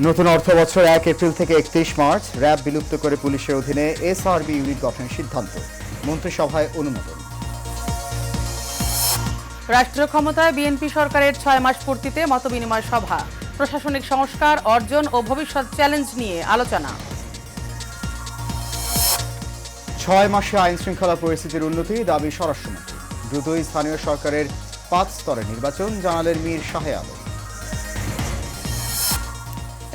নতুন অর্থবছর 1 এপ্রিল থেকে 31 March RAB বিলুপ্ত করে পুলিশের অধীনে এসআরবি ইউনিট গঠনের সিদ্ধান্ত, মন্ত্রিসভায় অনুমোদন। রাষ্ট্রীয় ক্ষমতায় বিএনপি সরকারের 6 মাস পূর্তিতে মতবিনিময় সভা, প্রশাসনিক সংস্কার, অর্জন ও ভবিষ্যৎ চ্যালেঞ্জ নিয়ে আলোচনা। 6 মাসে আইন শৃঙ্খলা পরিস্থিতির উন্নতি দাবি স্বরাষ্ট্রমন্ত্রী। দ্রুতই স্থানীয় সরকারের 5 স্তরের নির্বাচন, জানালেন মীর শাহে আলম।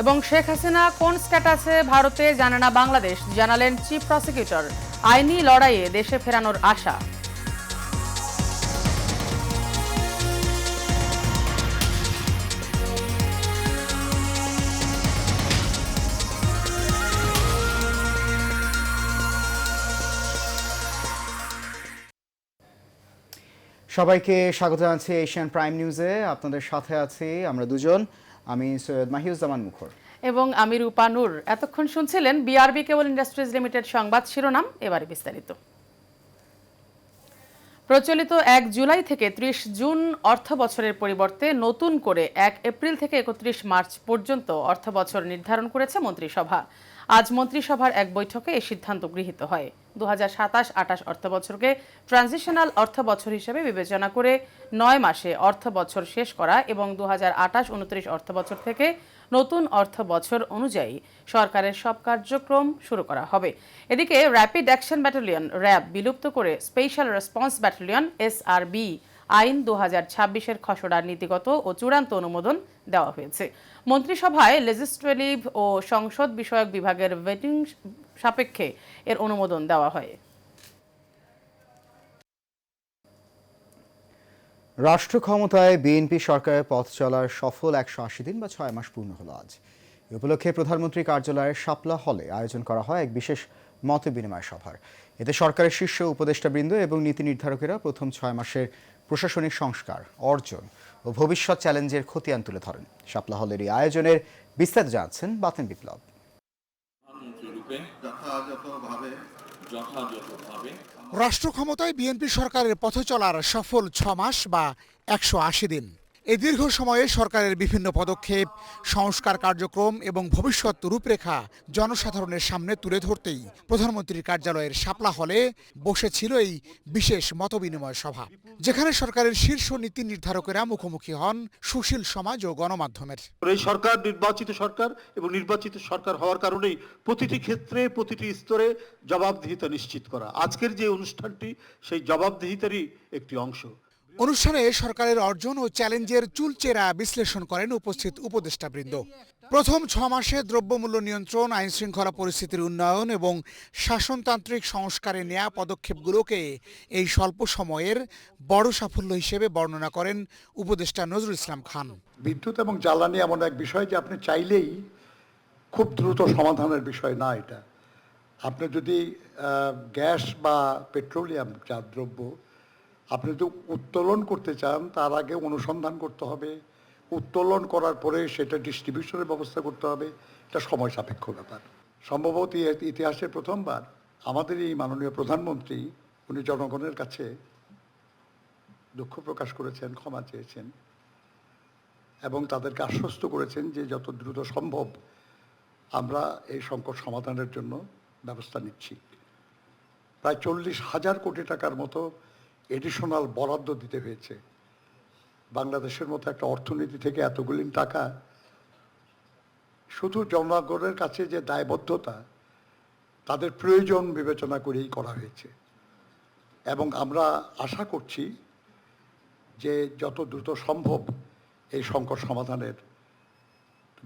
এবং শেখ হাসিনা কোন স্ট্যাটাসে ভারতে জানে না বাংলাদেশ, জানালেন চিফ প্রসিকিউটর। আইনি লড়াইয়ে দেশে ফেরানোর আশা। সবাইকে স্বাগত জানাচ্ছি এশিয়ান প্রাইম নিউজে। আপনাদের সাথে আছি আমরা দুজন, আমি সৈয়দ মাহিউজ্জামান মুখর এবং আমি রূপা নূর। এতক্ষণ শুনছিলেন বিআরবি কেবল ইন্ডাস্ট্রিজ লিমিটেড সংবাদ শিরোনাম, এবারে বিস্তারিত। প্রচলিত 1 জুলাই থেকে 30 জুন অর্থ বছরের পরিবর্তে নতুন করে 1 এপ্রিল থেকে 31 মার্চ পর্যন্ত অর্থ বছর নির্ধারণ করেছে মন্ত্রিসভা। আজ মন্ত্রিসভার এক বৈঠকে এই সিদ্ধান্ত গৃহীত হয়। 2027-28 অর্থ বছরকে ট্রানজিশনাল অর্থ বছর হিসেবে বিবেচনা করে 9 মাসে অর্থ বছর শেষ করা এবং 2028-29 অর্থ বছর থেকে নতুন অর্থ বছর অনুযায়ী সরকারের সব কার্যক্রম শুরু করা হবে। এদিকে র্যাপিড অ্যাকশন ব্যাটালিয়ন র্যাব বিলুপ্ত করে স্পেশাল রেসপন্স ব্যাটালিয়ন এসআরবি আইন 2026-এর খসড়ার নীতিগত ও চূড়ান্ত অনুমোদন দেওয়া হয়েছে। মন্ত্রিসভায় লেজিসলেটিভ ও সংসদ বিষয়ক বিভাগের ভেটিং সাপেক্ষে এর অনুমোদন দেওয়া হয়। রাষ্ট্র ক্ষমতায় বিএনপি সরকারের পথ চলার সফল 180 দিন বা 6 মাস পূর্ণ হলো আজ। এ উপলক্ষে প্রধানমন্ত্রী কার্যালয়ের শাপলা হলে আয়োজন করা হয় এক বিশেষ মত বিনিময় সভার। এতে সরকারের শীর্ষ উপদেষ্টাবৃন্দ এবং নীতি নির্ধারকেরা প্রথম 6 মাসের প্রশাসনিক সংস্কার, অর্জন ও ভবিষ্যৎ চ্যালেঞ্জের খতিয়ান তুলে ধরেন। শাপলা হলের এই আয়োজনের বিস্তারিত জানাচ্ছেন বাতেন বিপ্লব। রাষ্ট্র ক্ষমতায় বিএনপি সরকারের পথে চলার সফল 6 মাস বা 180 দিন। এই দীর্ঘ সময়ে সরকারের বিভিন্ন পদক্ষেপ, সংস্কার কার্যক্রম এবং ভবিষ্যৎ রূপরেখা জনসাধারণের সামনে তুলে ধরতেই প্রধানমন্ত্রীর কার্যালয়ের শাপলা হলে বসেছিল এই বিশেষ মতবিনিময় সভা, যেখানে সরকারের শীর্ষ নীতি নির্ধারকেরা মুখোমুখি হন সুশীল সমাজ ও গণমাধ্যমের। এই সরকার নির্বাচিত সরকার এবং নির্বাচিত সরকার হওয়ার কারণেই প্রতিটি ক্ষেত্রে প্রতিটি স্তরে জবাবদিহিতা নিশ্চিত করা। আজকের যে অনুষ্ঠানটি সেই জবাবদিহিতারই একটি অংশ। অনুষ্ঠানে সরকারের অর্জন ও চ্যালেঞ্জের চুলচেরা বিশ্লেষণ করেন উপস্থিত উপদেষ্টাবৃন্দ। প্রথম 6 মাসে দ্রব্যমূল্য নিয়ন্ত্রণ, আইন শৃঙ্খলা পরিস্থিতির উন্নয়ন এবং শাসনতান্ত্রিক সংস্কারে নেওয়া পদক্ষেপগুলোকে এই স্বল্প সময়ের বড় সাফল্য হিসেবে বর্ণনা করেন উপদেষ্টা নজরুল ইসলাম খান। বিদ্যুৎ এবং জ্বালানি এমন এক বিষয় যে আপনি চাইলেই খুব দ্রুত সমাধানের বিষয় না এটা। আপনি যদি গ্যাস বা পেট্রোলিয়াম জাত দ্রব্য আপনি যদি উত্তোলন করতে চান, তার আগে অনুসন্ধান করতে হবে, উত্তোলন করার পরে সেটা ডিস্ট্রিবিউশনের ব্যবস্থা করতে হবে। এটা সময় সাপেক্ষ ব্যাপার। সম্ভবত ইতিহাসে প্রথমবার আমাদের এই মাননীয় প্রধানমন্ত্রী উনি জনগণের কাছে দুঃখ প্রকাশ করেছেন, ক্ষমা চেয়েছেন এবং তাদেরকে আশ্বস্ত করেছেন যে যত দ্রুত সম্ভব আমরা এই সংকট সমাধানের জন্য ব্যবস্থা নিচ্ছি। প্রায় 40,000 কোটি টাকার মতো এডিশনাল বরাদ্দ দিতে হয়েছে। বাংলাদেশের মতো একটা অর্থনীতি থেকে এতগুলি টাকা শুধু জনগণের কাছে যে দায়বদ্ধতা, তাদের প্রয়োজন বিবেচনা করেই করা হয়েছে এবং আমরা আশা করছি যে যত দ্রুত সম্ভব এই সংকট সমাধানের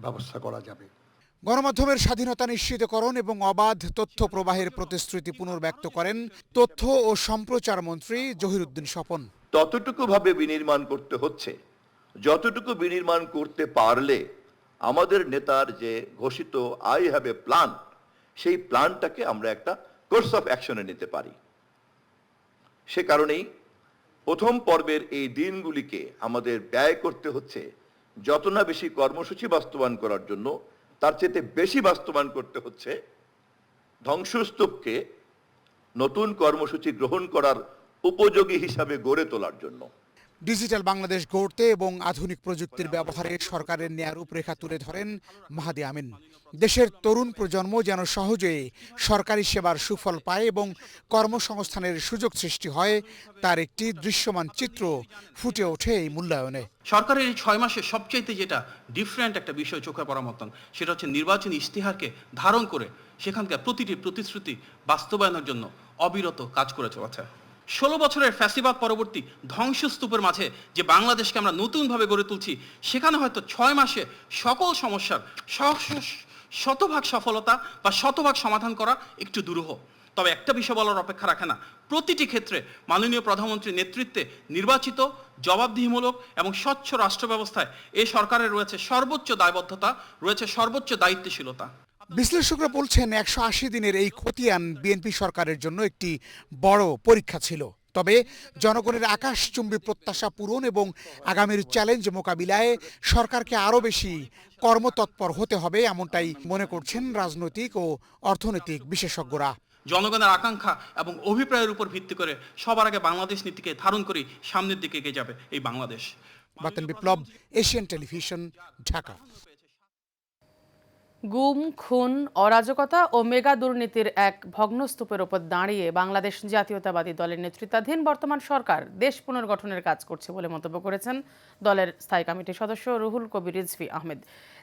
ব্যবস্থা করা যাবে। গণমাধ্যমের স্বাধীনতা নিশ্চিতকরণ এবং অবাধ তথ্য প্রবাহের প্রতিশ্রুতি পুনর্ব্যক্ত করেন তথ্য ও সম্প্রচার মন্ত্রী জহিরুদ্দিন স্বপন। ততটুকু ভাবে বিনির্মাণ করতে হচ্ছে যতটুকু বিনির্মাণ করতে পারলে আমাদের নেতার যে ঘোষিত আই হ্যাভ এ প্ল্যান, সেই প্ল্যানটাকে আমরা একটা কোর্স অফ অ্যাকশনে নিতে পারি। সে কারণেই প্রথম পর্বের এই দিনগুলিকে আমাদের ব্যয় করতে হচ্ছে যত না বেশি কর্মসূচি বাস্তবায়ন করার জন্য, তার চেয়ে বেশি বাস্তবায়ন করতে হচ্ছে ধ্বংসস্তূপকে নতুন কর্মসূচি গ্রহণ করার উপযোগী হিসাবে গড়ে তোলার জন্য। ডিজিটাল বাংলাদেশ গড়তে এবং আধুনিক প্রযুক্তির ব্যবহারে সরকারের নেয়া রূপরেখা তুলে ধরেন মাহাদি আমিন। দেশের তরুণ প্রজন্ম যেন সহজেই সরকারি সেবার সুফল পায় এবং কর্মসংস্থানের সুযোগ সৃষ্টি হয়, তার একটি দৃশ্যমান চিত্র ফুটে ওঠে এই মূল্যায়নে। সরকারের এই 6 মাসে সবচাইতে যেটা ডিফারেন্ট একটা বিষয় চোখে পড়ার মতন, সেটা হচ্ছে নির্বাচনী ইশতেহারকে ধারণ করে সেখানকার প্রতিটি প্রতিশ্রুতি বাস্তবায়নের জন্য অবিরত কাজ করে চলেছে। 16 বছরের ফ্যাসিবাদ পরবর্তী ধ্বংসস্তূপের মাঝে যে বাংলাদেশকে আমরা নতুনভাবে গড়ে তুলছি, সেখানে হয়তো 6 মাসে সকল সমস্যার শতভাগ সফলতা বা শতভাগ সমাধান করা একটু দুরূহ। তবে একটা বিষয় বলার অপেক্ষা রাখে না, প্রতিটি ক্ষেত্রে মাননীয় প্রধানমন্ত্রীর নেতৃত্বে নির্বাচিত, জবাবদিহিমূলক এবং স্বচ্ছ রাষ্ট্র ব্যবস্থায় এই সরকারের রয়েছে সর্বোচ্চ দায়বদ্ধতা, রয়েছে সর্বোচ্চ দায়িত্বশীলতা। বিশ্লেষকরা বলছেন 180 দিনের এই খতিয়ান বিএনপি সরকারের জন্য একটি বড় পরীক্ষা ছিল। তবে জনগণের আকাশচুম্বী প্রত্যাশা পূরণ এবং আগামীর চ্যালেঞ্জ মোকাবিলায় সরকারকে আরও বেশি কর্মতৎপর হতে হবে, এমনটাই মনে করছেন রাজনৈতিক ও অর্থনৈতিক বিশেষজ্ঞরা। জনগণের আকাঙ্ক্ষা এবং অভিপ্রায়ের উপর ভিত্তি করে সবার আগে বাংলাদেশ নীতিকে ধারণ করে সামনের দিকে এগিয়ে যাবে এই বাংলাদেশ। বাতেন বিপ্লব, এশিয়ান টেলিভিশন, ঢাকা। গুম, খুন, অরাজকতা ও মেগা দুর্নীতির এক ভগ্নস্তূপের ওপর দাঁড়িয়ে বাংলাদেশ জাতীয়তাবাদী দলের নেতৃত্বাধীন বর্তমান সরকার দেশ পুনর্গঠনের কাজ করছে বলে মন্তব্য করেছেন দলের স্থায়ী কমিটির সদস্য রুহুল কবির রিজভী আহমেদ।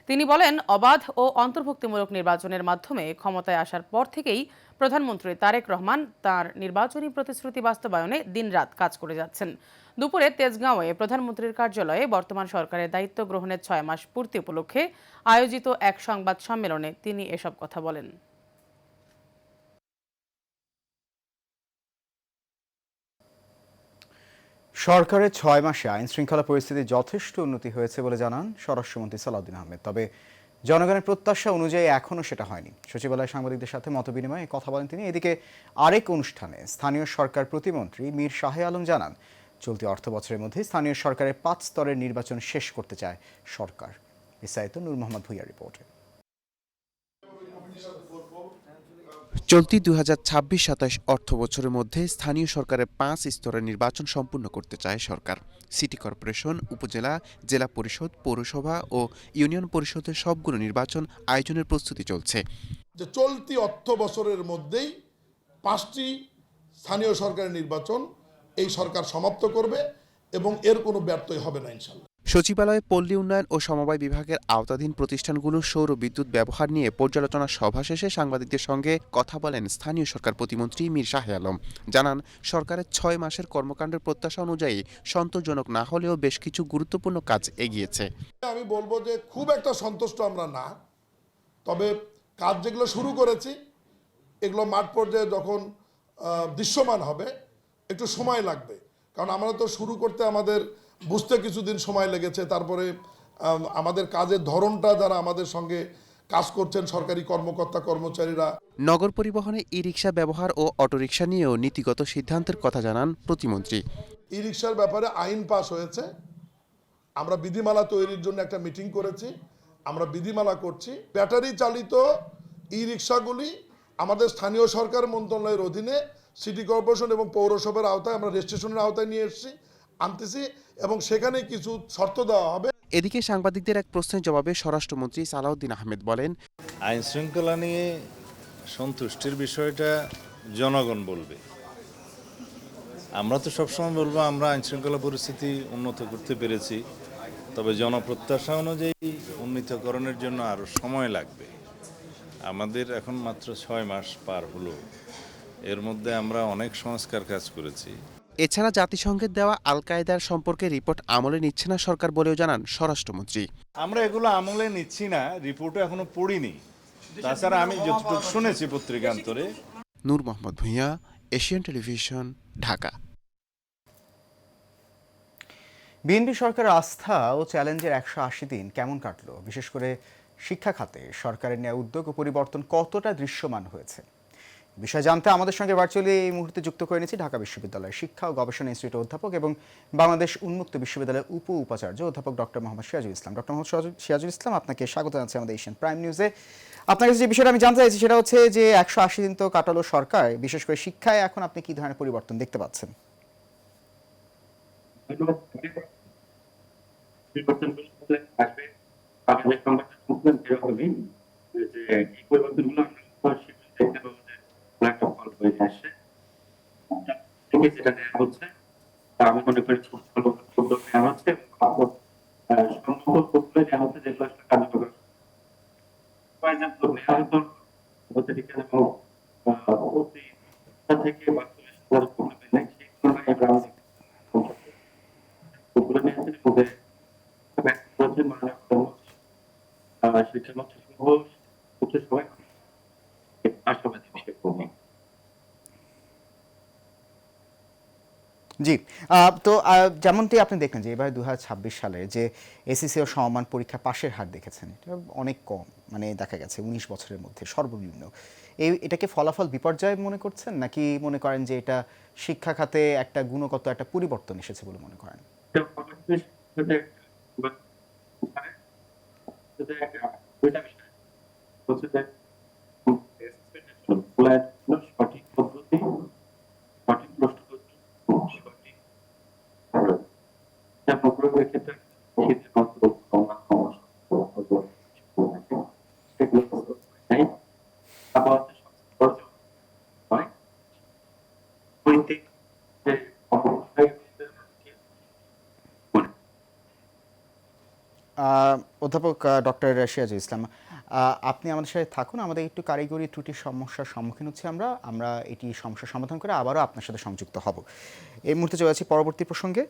তিনি বলেন, অবাধ ও অন্তর্ভুক্তিমূলক নির্বাচনের মাধ্যমে ক্ষমতায় আসার পর থেকেই প্রধানমন্ত্রী তারেক রহমান তার নির্বাচনী প্রতিশ্রুতি বাস্তবায়নে দিনরাত কাজ করে যাচ্ছেন। দুপুরে তেজগাঁওয়ে প্রধানমন্ত্রীর কার্যালয়ে বর্তমান সরকারের দায়িত্ব গ্রহণের 6 মাস পূর্তি উপলক্ষে আয়োজিত এক সংবাদ সম্মেলনে তিনি এসব কথা বলেন। সরকারের 6 মাসে আইন শৃঙ্খলা পরিস্থিতি যথেষ্ট উন্নতি হয়েছে বলে জানান স্বরাষ্ট্রমন্ত্রী সালাউদ্দিন আহমেদ। তবে জনগণের প্রত্যাশা অনুযায়ী এখনও সেটা হয়নি। সচিবালয়ে সাংবাদিকদের সাথে মতবিনিময়ে কথা বলেন তিনি। এদিকে আরেক অনুষ্ঠানে স্থানীয় সরকার প্রতিমন্ত্রী মীর শাহে আলম জানান, চলতি অর্থ বছরের মধ্যে স্থানীয় সরকারের 5 স্তরের নির্বাচন শেষ করতে চায় সরকার। বিস্তারিত নূর মোহাম্মদ ভুইয়ার রিপোর্টে। চলতি 2026-27 অর্থ বছরের মধ্যে স্থানীয় সরকারের 5 স্তরের নির্বাচন সম্পূর্ণ করতে চায় সরকার। সিটি কর্পোরেশন, উপজেলা, জেলা পরিষদ, পৌরসভা ও ইউনিয়ন পরিষদের সবগুলো নির্বাচন আয়োজনের প্রস্তুতি চলছে। যে চলতি অর্থ বছরের মধ্যেই 5টি স্থানীয় সরকারের নির্বাচন এই সরকার সমাপ্ত করবে এবং এর কোনো ব্যর্থই হবে না ইনশাআল্লাহ। সচিবালয়ে পল্লী উন্নয়ন ও সমবায় বিভাগের আওতাধীন প্রতিষ্ঠানগুলোর সৌর বিদ্যুৎ ব্যবহার নিয়ে পর্যালোচনা সভা শেষে সাংবাদিকদের সঙ্গে কথা বলেন স্থানীয় সরকার প্রতিমন্ত্রী মীর শাহে আলম। জানান, সরকারের 6 মাসের কর্মকাণ্ডের প্রত্যাশা অনুযায়ী সন্তোষজনক না হলেও বেশ কিছু গুরুত্বপূর্ণ কাজ এগিয়েছে। আমি বলবো যে খুব একটা সন্তুষ্ট আমরা না, তবে কাজ যেগুলো শুরু করেছি এগুলো মাঠ পর্যায়ে যখন দৃশ্যমান হবে একটু সময় লাগবে, কারণ আমরা তো শুরু করতে আমাদের বুঝতে কিছুদিন সময় লেগেছে। তারপরে আমাদের কাজের ধরনটা যারা আমাদের সঙ্গে কাজ করছেন সরকারি কর্মকর্তা কর্মচারীরা। নগর পরিবহনে ই রিকশা ব্যবহার ও অটোরিকশা নিয়েও নীতিগত সিদ্ধান্তের কথা জানান প্রতিমন্ত্রী। ই রিকশার ব্যাপারে আইন পাস হয়েছে, আমরা বিধিমালা তৈরির জন্য একটা মিটিং করেছি, আমরা বিধিমালা করছি। ব্যাটারি চালিত ই রিকশাগুলি আমাদের স্থানীয় সরকার মন্ত্রণালয়ের অধীনে সিটি কর্পোরেশন এবং পৌরসভার আওতায় আমরা রেজিস্ট্রেশনের আওতায় নিয়ে আনতেছি এবং সেখানে কিছু শর্ত দেওয়া হবে। এদিকে সাংবাদিকদের এক প্রশ্নের জবাবে স্বরাষ্ট্রমন্ত্রী সালাউদ্দিন আহমেদ বলেন, আইন শৃঙ্খলা নিয়ে সন্তুষ্টির বিষয়টা জনগণ বলবে। আমরা তো সবসময় বলবো আমরা আইন শৃঙ্খলা পরিস্থিতি উন্নত করতে পেরেছি, তবে জনপ্রত্যাশা অনুযায়ী উন্নীতকরণের জন্য আরও সময় লাগবে। আমাদের এখন মাত্র 6 মাস পার হলো, এর মধ্যে আমরা অনেক সংস্কার কাজ করেছি। এছাড়া জাতিসংঘের দেওয়া আল কায়েদার সম্পর্কে রিপোর্ট আমলে নিচ্ছে না সরকার বলেও জানান স্বরাষ্ট্রমন্ত্রী। আমরা এগুলো আমলে নিচ্ছি না, রিপোর্টও এখনো পড়িনি, তাছাড়া আমি যতটুকু শুনেছি পত্রিকান্তরে। Nur Mohammad Bhuiyan, Asian television, Dhaka. BNP সরকারের আস্থা ও চ্যালেঞ্জের 180 দিন কেমন কাটলো? বিশেষ করে শিক্ষা খাতে সরকারের নেওয়া উদ্যোগ ও পরিবর্তন কতটা দৃশ্যমান হয়েছে? বিষয় জানতে আমাদের সঙ্গে ভার্চুয়ালি এই মুহূর্তে যুক্ত করে নিয়েছি ঢাকা বিশ্ববিদ্যালয়ের শিক্ষা ও গবেষণা ইনস্টিটিউটের অধ্যাপক এবং বাংলাদেশ উন্মুক্ত বিশ্ববিদ্যালয়ের উপাচার্য অধ্যাপক ডক্টর মোহাম্মদ সিরাজুল ইসলাম। ডক্টর মোহাম্মদ সিরাজুল ইসলাম, আপনাকে স্বাগত জানাচ্ছি আমাদের এশিয়ান প্রাইম নিউজে। আপনার কাছে যে বিষয়টা আমি জানতে চাইছি সেটা হচ্ছে যে 180 দিন তো কাটালো সরকার, বিশেষ করে শিক্ষায় এখন আপনি কি ধরনের পরিবর্তন দেখতে পাচ্ছেন? পরিবর্তনগুলো আসবে। আগে যে সংবাদটা শুনছিলাম সেরকমই যে এই পরিবর্তনগুলো আমরা শীঘ্রই দেখতে পাবো যে একটা ফল হয়ে আসছে থেকে যেটা নেওয়া হচ্ছে তা আমি মনে করি খুব ভালো উদ্যোগ নেওয়া হচ্ছে এবং সম্ভব উদ্যোগ নেওয়া হচ্ছে যেগুলো আসলে কার্যকর নেওয়া হতো হতে ঠিক এবং অতি থেকে বাস্তবে প্রবলেম নেই সেই তুলনায় আমরা ওগুলো নিয়েছে খুবই ব্যক্ত করেছেন মাননীয় প্রধানমন্ত্রী শিক্ষামন্ত্রী সহ সবাই আশাবাদী বিষয় খুবই। জি, তো যেমনটি আপনি দেখলেন যে এবার 2026 সালে যে এসএসসি ও সমমান পরীক্ষা পাশের হার দেখেছেন এটা অনেক কম, মানে দেখা গেছে 19 বছরের মধ্যে সর্বনিম্ন। এটাকে ফলাফল বিপর্যয় মনে করছেন নাকি মনে করেন যে এটা শিক্ষা খাতে একটা গুণগত একটা পরিবর্তন এসেছে বলে মনে করেন? সঠিক পদ্ধতি, সঠিক প্রশ্নপত্র, সঠিক প্রয়োগের ক্ষেত্রে অধ্যাপক ডক্টর সিরাজুল ইসলাম, আপনি আমাদের সাথে থাকুন। আমাদের একটু কারিগরি ত্রুটির সমস্যার সম্মুখীন হচ্ছি আমরা এটি সমস্যার সমাধান করে আবারও আপনার সাথে সংযুক্ত হব। এই মুহূর্তে চলে যাচ্ছি পরবর্তী প্রসঙ্গে।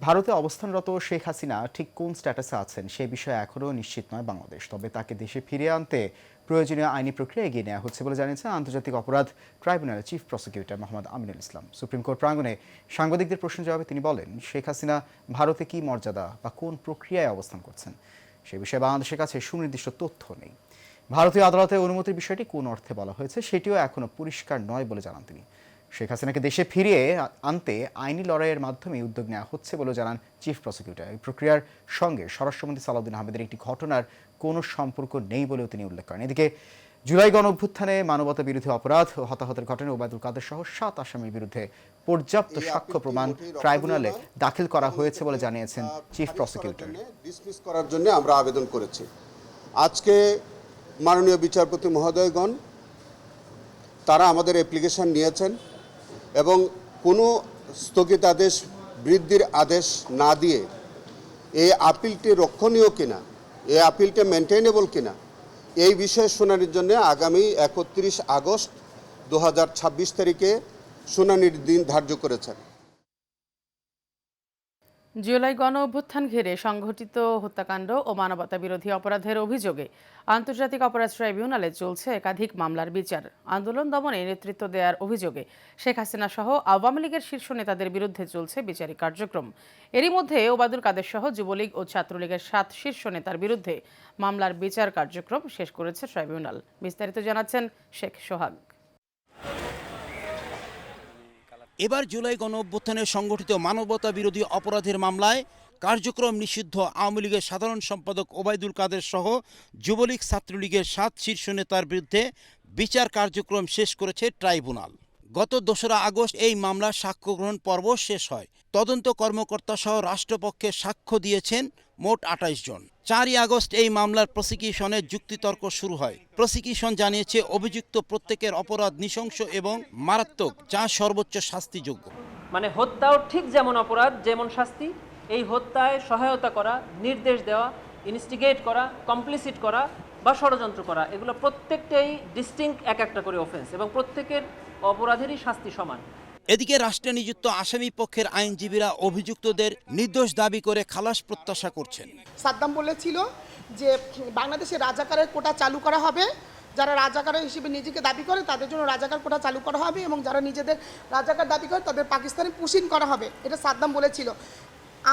ভারতে অবস্থানরত শেখ হাসিনা ঠিক কোন স্ট্যাটাসে আছেন সে বিষয়ে এখনও নিশ্চিত নয় বাংলাদেশ। তবে তাকে দেশে ফিরিয়ে আনতে প্রয়োজনীয় আইনি প্রক্রিয়া এগিয়ে নেওয়া হচ্ছে বলে জানিয়েছেন আন্তর্জাতিক অপরাধ ট্রাইব্যুনালের chief prosecutor Mohammad Aminul Islam. Supreme court প্রাঙ্গণে সাংবাদিকদের প্রশ্নের জবাবে তিনি বলেন, শেখ হাসিনা ভারতে কী মর্যাদা বা কোন প্রক্রিয়ায় অবস্থান করছেন সে বিষয়ে বাংলাদেশের কাছে সুনির্দিষ্ট তথ্য নেই। ভারতীয় আদালতের অনুমতির বিষয়টি কোন অর্থে বলা হয়েছে সেটিও এখনও পরিষ্কার নয় বলে জানান তিনি। শেখ হাসিনাকে দেশে ফিরিয়ে আনতে আইনি লড়াইয়ের মাধ্যমে উদ্যোগ নেওয়া হচ্ছে বলে জানান চিফ প্রসিকিউটর। এই প্রক্রিয়ার সঙ্গে স্বরাষ্ট্রমন্ত্রী সালাউদ্দিন আহমেদের একটি ঘটনার কোনো সম্পর্ক নেই বলেও তিনি উল্লেখ করেন। এদিকে জুলাই গণঅভ্যুত্থানে মানবতা বিরোধী অপরাধ ও হতাহতের ঘটনায় ওবায়দুল কাদের সহ 7 আসামির বিরুদ্ধে পর্যাপ্ত সাক্ষ্য প্রমাণ ট্রাইব্যুনালে দাখিল করা হয়েছে বলে জানিয়েছেন চিফ প্রসিকিউটর। ডিসমিস করার জন্য আমরা আবেদন করেছি। আজকে মাননীয় বিচারপতি মহোদয়গণ তারা আমাদের অ্যাপ্লিকেশন নিয়েছেন এবং কোনো স্থগিতাদেশ বৃদ্ধির আদেশ না দিয়ে এই আপিলটি রক্ষণীয় কিনা, এই আপিলটি মেনটেনেবল কিনা এই বিষয়ে শুনানির জন্য আগামী 31 আগস্ট 2026 তারিখে শুনানির দিন ধার্য করেছেন। জুলাই গণ অভ্যুত্থান ঘিরে সংঘটিত হত্যাকাণ্ড ও মানবতা বিরোধী অপরাধের অভিযোগে আন্তর্জাতিক অপরাধ ট্রাইব্যুনালে চলছে একাধিক মামলার বিচার। আন্দোলন দমনে নেতৃত্ব দেওয়ার অভিযোগে শেখ হাসিনা সহ আওয়ামী লীগের শীর্ষ নেতাদের বিরুদ্ধে চলছে বিচারিক কার্যক্রম। এরই মধ্যে ওবায়দুল কাদের সহ যুবলীগ ও ছাত্রলীগের 7 শীর্ষ নেতার বিরুদ্ধে মামলার বিচার কার্যক্রম শেষ করেছে ট্রাইব্যুনাল। বিস্তারিত জানাচ্ছেন শেখ সোহাগ। এবার জুলাই গণঅভ্যুত্থানে সংগঠিত মানবতা বিরোধী অপরাধের মামলায় কার্যক্রম নিষিদ্ধ আওয়ামী লীগের সাধারণ সম্পাদক ওবায়দুল কাদের সহ যুবলীগ ছাত্রলীগের 7 শীর্ষ নেতার বিরুদ্ধে বিচার কার্যক্রম শেষ করেছে ট্রাইব্যুনাল। গত 2রা আগস্ট এই মামলার সাক্ষ্য গ্রহণ পর্ব শেষ হয়। তদন্ত কর্মকর্তা সহ রাষ্ট্রপক্ষে সাক্ষ্য দিয়েছেন মোট 28 জন। 4ই আগস্ট এই মামলার প্রসিকিউশনের যুক্তিতর্ক শুরু হয়। প্রসিকিউশন জানিয়েছে অভিযুক্ত প্রত্যেকের অপরাধ নৃশংস এবং মারাত্মক, যা সর্বোচ্চ শাস্তিযোগ্য। মানে হত্যাও ঠিক যেমন অপরাধ, যেমন শাস্তি, এই হত্যায় সহায়তা করা, নির্দেশ দেওয়া, ইনস্টিগেট করা, কমপ্লিসিট করা বা ষড়যন্ত্র করা, এগুলো প্রত্যেকটাই ডিস্টিংক্ট এক একটা করে অফেন্স এবং প্রত্যেকের অপরাধেরই শাস্তি সমান। এদিকে রাষ্ট্রে নিযুক্ত আসামি পক্ষের আইনজীবীরা অভিযুক্তদের নির্দোষ দাবি করে খালাস প্রত্যাশা করছেন। সাদ্দাম বলেছিল যে বাংলাদেশে রাজাকারের কোটা চালু করা হবে, যারা রাজাকার হিসেবে নিজেকে দাবি করে তাদের জন্য রাজাকার কোটা চালু করা হবে এবং যারা নিজেদের রাজাকার দাবি করে তাদের পাকিস্তানে পুশিং করা হবে, এটা সাদ্দাম বলেছিল।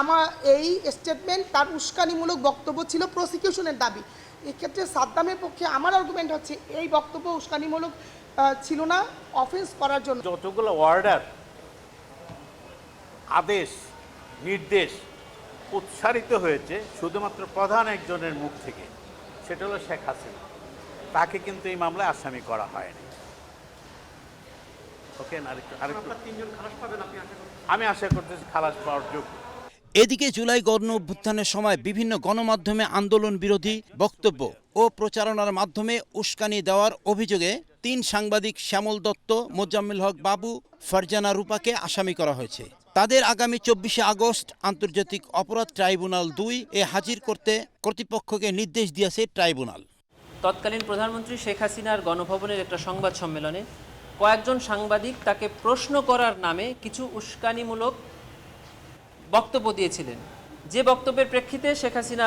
আমার এই স্টেটমেন্ট তার উস্কানিমূলক বক্তব্য ছিল প্রসিকিউশনের দাবি। এক্ষেত্রে সাদ্দামের পক্ষে আমার আর্গুমেন্ট হচ্ছে এই বক্তব্য উস্কানিমূলক ছিল না, অফেন্স করার জন্য। যতগুলো অর্ডার, আদেশ, নির্দেশ উচ্চারিত হয়েছে শুধুমাত্র প্রধান একজনের মুখ থেকে, সেটা হলো শেখ হাসিনা। তাকে কিন্তু এই মামলায় আসামি করা হয়নি। ওকে, আমি আশা করতেছি খালাস পাওয়ার যোগ্য। এদিকে জুলাই গণ অভ্যুত্থানের সময় বিভিন্ন গণমাধ্যমে আন্দোলন বিরোধী বক্তব্য ও প্রচারণার মাধ্যমে উস্কানি দেওয়ার অভিযোগে 3 সাংবাদিক শ্যামল দত্ত, মোজাম্মেল হক বাবু, ফারজানা রূপাকে আসামি করা হয়েছে। তাদের আগামী 24শে আগস্ট আন্তর্জাতিক অপরাধ ট্রাইব্যুনাল 2 এ হাজির করতে কর্তৃপক্ষকে নির্দেশ দিয়েছে ট্রাইব্যুনাল। তৎকালীন প্রধানমন্ত্রী শেখ হাসিনার গণভবনের একটা সংবাদ সম্মেলনে কয়েকজন সাংবাদিক তাকে প্রশ্ন করার নামে কিছু উস্কানিমূলক বক্তব্য দিয়েছিলেন, যে বক্তব্যের প্রেক্ষিতে শেখ হাসিনা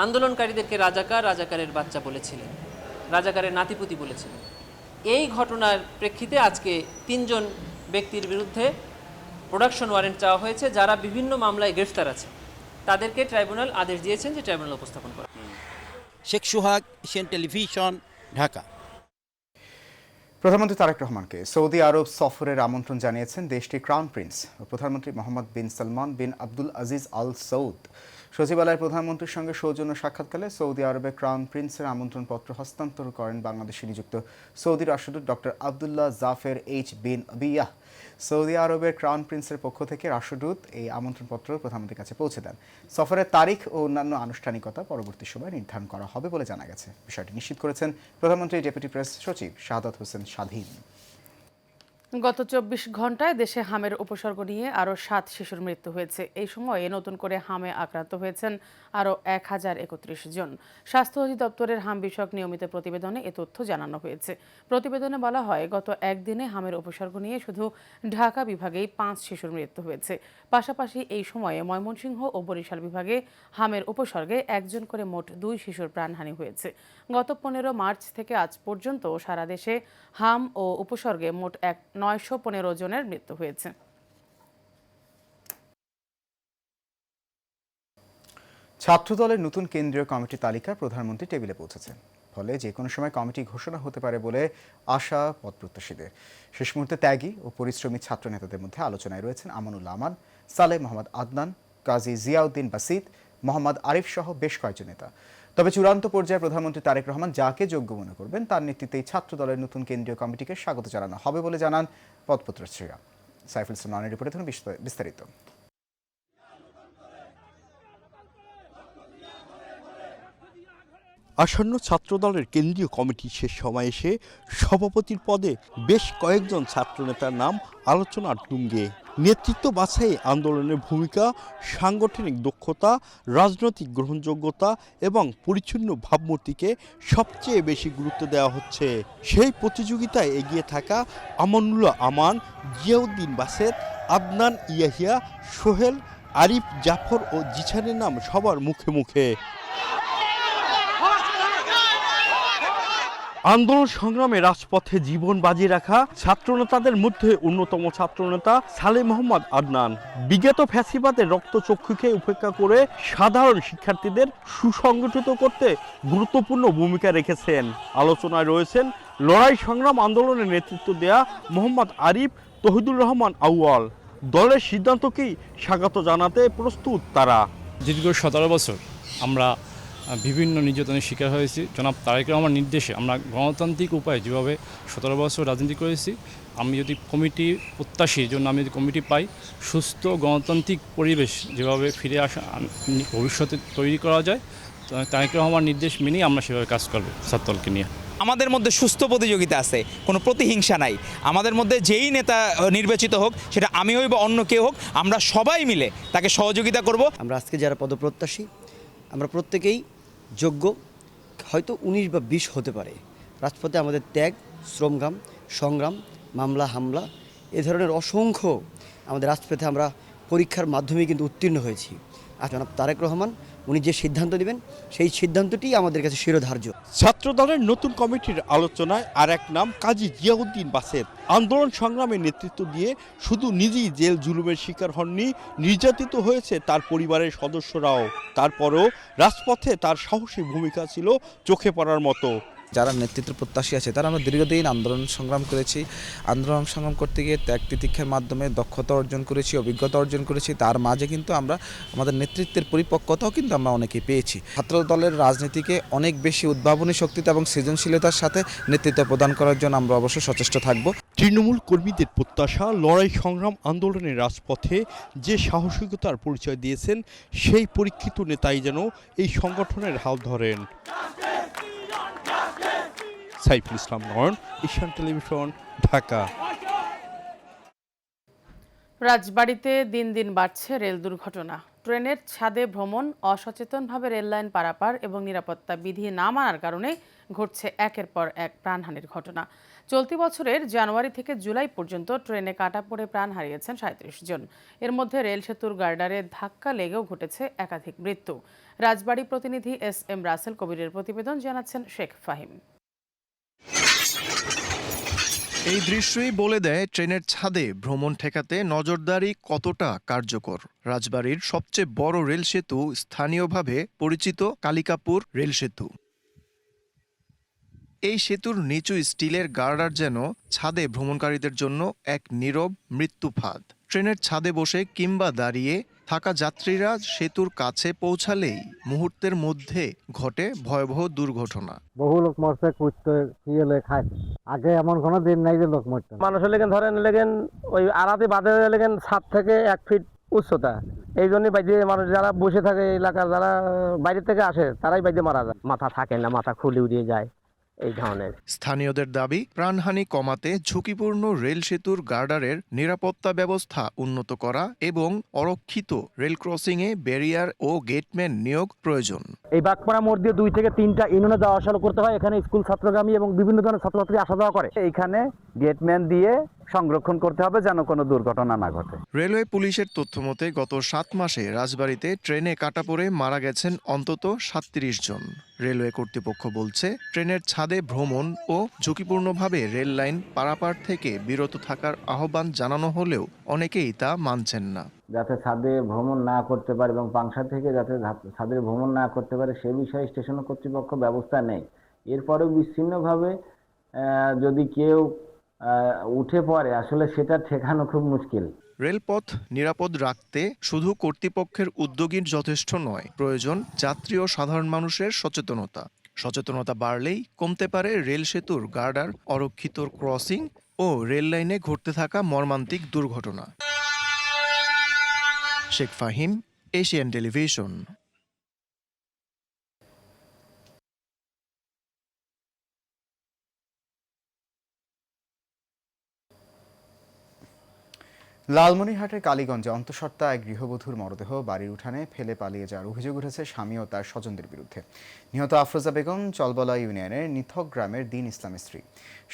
আন্দোলনকারীদেরকে রাজাকারের বাচ্চা বলেছিলেন, রাজাকারের নাতিপুতি বলেছিলেন। এই ঘটনার প্রেক্ষিতে আজকে 3 জন ব্যক্তির বিরুদ্ধে প্রোডাকশন ওয়ারেন্ট চাওয়া হয়েছে, যারা বিভিন্ন মামলায় গ্রেফতার আছে। তাদেরকে ট্রাইব্যুনাল আদেশ দিয়েছেন যে ট্রাইব্যুনাল উপস্থাপন করা। শেখ সোহাগ, এশিয়ান টেলিভিশন, ঢাকা। প্রধানমন্ত্রী তারেক রহমানকে সৌদি আরব সফরের আমন্ত্রণ জানিয়েছেন দেশটির ক্রাউন প্রিন্স ও প্রধানমন্ত্রী মোহাম্মদ বিন সালমান বিন আব্দুল আজিজ আল সৌদ। সচিবালয়ে প্রধানমন্ত্রীর সঙ্গে সৌজন্য সাক্ষাৎকালে সৌদি আরবের ক্রাউন প্রিন্সের আমন্ত্রণপত্র হস্তান্তর করেন বাংলাদেশে নিযুক্ত সৌদি রাষ্ট্রদূত ডক্টর আবদুল্লাহ জাফের এইচ বিন আবিয়াহ। সৌদি আরবের ক্রাউন প্রিন্সের পক্ষ থেকে রাষ্ট্রদূত এই আমন্ত্রণপত্র প্রধানমন্ত্রীর কাছে পৌঁছে দেন। সফরের তারিখ ও অন্যান্য আনুষ্ঠানিকতা পরবর্তী সময় নির্ধারণ করা হবে বলে জানা গেছে। বিষয়টি নিশ্চিত করেছেন প্রধানমন্ত্রীর ডেপুটি প্রেস সচিব শাহাদাত হোসেন স্বাধীন। গত 24 ঘন্টায় দেশে হামের উপসর্গ নিয়ে আরও 7 শিশুর মৃত্যু হয়েছে। এই সময়ে নতুন করে হামে আক্রান্ত হয়েছেন আরও 1031 জন। স্বাস্থ্য অধিদপ্তরের হাম বিষয়ক নিয়মিত প্রতিবেদনে এ তথ্য জানানো হয়েছে। প্রতিবেদনে বলা হয়, গত একদিনে হামের উপসর্গ নিয়ে শুধু ঢাকা বিভাগেই 5 শিশুর মৃত্যু হয়েছে। পাশাপাশি এই সময়ে ময়মনসিংহ ও বরিশাল বিভাগে হামের উপসর্গে 1 জন করে মোট 2 শিশুর প্রাণহানি হয়েছে। গত 15 মার্চ থেকে আজ পর্যন্ত সারা দেশে হাম ও উপসর্গে মোট 915 জনের মৃত্যু হয়েছে। ছাত্রদলের নতুন কেন্দ্রীয় কমিটির তালিকা প্রধানমন্ত্রী টেবিলে পৌঁছেছে। ফলে যে কোনো সময় কমিটি ঘোষণা হতে পারে বলে আশা পদপ্রত্যাশীদের। শেষ মুহূর্তে ত্যাগী ও পরিশ্রমী ছাত্র নেতাদের মধ্যে আলোচনায় রয়েছেন আমানুল্লাহ আমান, সালেহ মোহাম্মদ আদনান, কাজী জিয়াউদ্দিন বাসিত, মোহাম্মদ আরিফ সহ বেশ কয়েকজন নেতা। তবে চূড়ান্ত পর্যায়ে প্রধানমন্ত্রী তারেক রহমান যাকে যোগ্য মনে করবেন তার নেতৃত্বেই ছাত্র দলের নতুন কেন্দ্রীয় কমিটিকে স্বাগত জানানো হবে বলে জানান পদপ্রত্যাশীরা। সাইফুল ইসলামের রিপোর্টে ধরুন বিস্তারিত। আসন্ন ছাত্রদলের কেন্দ্রীয় কমিটির শেষ সময় এসে সভাপতির পদে বেশ কয়েকজন ছাত্রনেতার নাম আলোচনার তুঙ্গে। নেতৃত্ব বাছাই আন্দোলনের ভূমিকা, সাংগঠনিক দক্ষতা, রাজনৈতিক গ্রহণযোগ্যতা এবং পরিচ্ছন্ন ভাবমূর্তিকে সবচেয়ে বেশি গুরুত্ব দেওয়া হচ্ছে। সেই প্রতিযোগিতায় এগিয়ে থাকা আমানুল্লাহ আমান, জিয়াউদ্দিন বাসেত, আদনান ইয়াহিয়া, সোহেল, আরিফ, জাফর ও জিছানের নাম সবার মুখে মুখে। আন্দোলন সংগ্রামে রাজপথে জীবন বাজি রাখা ছাত্রনেতাদের মধ্যে অন্যতম ছাত্রনেতা সালেহ মোহাম্মদ আদনান। বিগত ফ্যাসিবাদের রক্তচক্ষুকে উপেক্ষা করে সাধারণ শিক্ষার্থীদের সুসংগঠিত করতে গুরুত্বপূর্ণ ভূমিকা রেখেছেন। আলোচনায় রয়েছেন লড়াই সংগ্রাম আন্দোলনের নেতৃত্ব দেয়া মোহাম্মদ আরিফ, তহিদুর রহমান আউয়াল। দলের সিদ্ধান্তকেই স্বাগত জানাতে প্রস্তুত তারা। দীর্ঘ 17 বছর আমরা বিভিন্ন নির্যাতনের শিকার হয়েছি। জনাব তারেক রহমানের নির্দেশে আমরা গণতান্ত্রিক উপায়ে যেভাবে 17 বছর রাজনীতি করেছি, আমি যদি কমিটি প্রত্যাশীর জন্য আমি যদি কমিটি পাই, সুস্থ গণতান্ত্রিক পরিবেশ যেভাবে ফিরে আসা ভবিষ্যতে তৈরি করা যায়, তারেক রহমানের নির্দেশ মেনেই আমরা সেভাবে কাজ করবো ছাত্রদলকে নিয়ে। আমাদের মধ্যে সুস্থ প্রতিযোগিতা আছে, কোনো প্রতিহিংসা নাই। আমাদের মধ্যে যেই নেতা নির্বাচিত হোক, সেটা আমি হই বা অন্য কেউ হোক, আমরা সবাই মিলে তাকে সহযোগিতা করব। আমরা আজকে যারা পদপ্রত্যাশী, আমরা প্রত্যেকেই যোগ্য, হয়তো 19 বা 20 হতে পারে। রাজপথে আমাদের ত্যাগ, শ্রমঘাম, সংগ্রাম, মামলা হামলা, এ ধরনের অসংখ্য আমাদের রাজপথে আমরা পরীক্ষার মাধ্যমে কিন্তু উত্তীর্ণ হয়েছি। আর জনাব তারেক রহমান উনি যে সিদ্ধান্ত নেবেন, সেই সিদ্ধান্তটি আমাদের কাছে শিরোধার্য। ছাত্রদলের নতুন কমিটির আলোচনায় আর এক নাম কাজী জিয়াউদ্দিন বাসেত। আন্দোলন সংগ্রামে নেতৃত্ব দিয়ে শুধু নিজেই জেল জুলুমের শিকার হননি, নির্যাতিত হয়েছে তার পরিবারের সদস্যরাও। তারপরেও রাজপথে তার সাহসী ভূমিকা ছিল চোখে পড়ার মতো। যারা নেতৃত্ব প্রত্যাশী আছে তারা আমরা দীর্ঘদিন আন্দোলন সংগ্রাম করেছি। আন্দোলন সংগ্রাম করতে গিয়ে ত্যাগ তিতিক্ষার মাধ্যমে দক্ষতা অর্জন করেছি, অভিজ্ঞতা অর্জন করেছি। তার মাঝে কিন্তু আমরা আমাদের নেতৃত্বের পরিপক্কতাও কিন্তু আমরা অনেকেই পেয়েছি। ছাত্র দলের রাজনীতিকে অনেক বেশি উদ্ভাবনী শক্তিতে এবং সৃজনশীলতার সাথে নেতৃত্ব প্রদান করার জন্য আমরা অবশ্যই সচেষ্ট থাকব। তৃণমূল কর্মীদের প্রত্যাশা, লড়াই সংগ্রাম আন্দোলনের রাজপথে যে সাহসিকতার পরিচয় দিয়েছেন সেই পরীক্ষিত নেতাই যেন এই সংগঠনের হাল ধরেন। সাইফুল ইসলাম নয়ন, এশিয়ান টেলিভিশন, ঢাকা। রাজবাড়ীতে দিন দিন বাড়ছে রেল দুর্ঘটনা। ট্রেনের ছাদে ভ্রমণ, অসচেতনভাবে রেললাইন পারাপার এবং নিরাপত্তা বিধি না মানার কারণে ঘটছে একের পর এক প্রাণহানির ঘটনা। চলতি বছরের জানুয়ারি থেকে জুলাই পর্যন্ত ট্রেনে কাটা পড়ে প্রাণ হারিয়েছেন 37 জন। এর মধ্যে রেল সেতুর গার্ডারে ধাক্কা লেগেও ঘটেছে একাধিক মৃত্যু। রাজবাড়ী প্রতিনিধি SM রাসেল কবিরের প্রতিবেদন, জানাচ্ছেন শেখ ফাহিম। এই দৃশ্যই বলে দেয় ট্রেনের ছাদে ভ্রমণ ঠেকাতে নজরদারি কতটা কার্যকর। রাজবাড়ীর সবচেয়ে বড় রেল সেতু স্থানীয়ভাবে পরিচিত কালিকাপুর রেল সেতু। এই সেতুর নিচু স্টিলের গার্ডার যেন ছাদে ভ্রমণকারীদের জন্য এক নীরব মৃত্যু ফাঁদ। ট্রেনের ছাদে বসে কিংবা দাঁড়িয়ে থাকা যাত্রীরা সেতুর কাছে পৌঁছালেই মুহূর্তের মধ্যে ঘটে ভয়াবহ দুর্ঘটনা। বহু লোক মরছে, কুচতে কিয়েলে খায়। আগে এমন কোনো দিন নাই যে লোক মরছে। মানুষের লেগেন ধরেন লেগেন ওই আড়াতে বাঁধে লেগেন 7 থেকে 1 ফিট উচ্চতা। এই জন্যই বাইরে মানুষ যারা বসে থাকে এলাকার, যারা বাইরে থেকে আসে তারাই বাইরে মারা যায়। মাথা থাকে না, মাথা খুলে উড়িয়ে যায় এই ধরনের। স্থানীয়দের দাবি, প্রাণহানি কমাতে ঝুঁকিপূর্ণ রেল সেতুর গার্ডারের নিরাপত্তা ব্যবস্থা উন্নত করা এবং অরক্ষিত রেল ক্রসিংয়ে ব্যারিয়ার ও গেটম্যান নিয়োগ প্রয়োজন। এই বাগপাড়া মোড় দিয়ে 2 থেকে 3টা ইউনিয়নে যাওয়া আসা করতে হয়। এখানে স্কুল ছাত্রগামী এবং বিভিন্ন ধরনের ছাত্রছাত্রী আসা যাওয়া করে। এইখানে গেটম্যান দিয়ে সংরক্ষণ করতে হবে যেন কোনো দুর্ঘটনা না ঘটে। রেলওয়ে পুলিশের তথ্যমতে গত 7 মাসে রাজবাড়ীতে ট্রেনে কাটা পড়ে মারা গেছেন অন্তত 37 জন। রেলওয়ে কর্তৃপক্ষ বলছে, ট্রেনের ছাদে ভ্রমণ ও ঝুঁকিপূর্ণভাবে রেল লাইন পারাপার থেকে বিরত থাকার আহ্বান জানানো হলেও অনেকেই তা মানছেন না। যাতে ছাদে ভ্রমণ না করতে পারে এবং পাংশা থেকে যাতে ছাদে ভ্রমণ না করতে পারে সে বিষয়ে স্টেশন কর্তৃপক্ষ ব্যবস্থা নেয়। এরপরেও বিচ্ছিন্নভাবে যদি কেউ উঠে পড়ে, আসলে সেটা ঠেকানো খুব মুশকিল। রেলপথ নিরাপদ রাখতে শুধু কর্তৃপক্ষের উদ্যোগই যথেষ্ট নয়, প্রয়োজন যাত্রী ও সাধারণ মানুষের সচেতনতা বাড়লেই কমতে পারে রেল সেতুর গার্ডার, অরক্ষিত ক্রসিং ও রেল লাইনে ঘটতে থাকা মর্মান্তিক দুর্ঘটনা। Sheikh Fahim, Asian television. লালমনিরহাটের কালীগঞ্জে অন্তঃসত্ত্বা এক গৃহবধূর মরদেহ বাড়ির উঠানে ফেলে পালিয়ে যাওয়ার অভিযোগ উঠেছে স্বামী ও তার স্বজনদের বিরুদ্ধে। নিহত আফরোজা বেগম চলবলা ইউনিয়নের নিথক গ্রামের দিন ইসলামের স্ত্রী।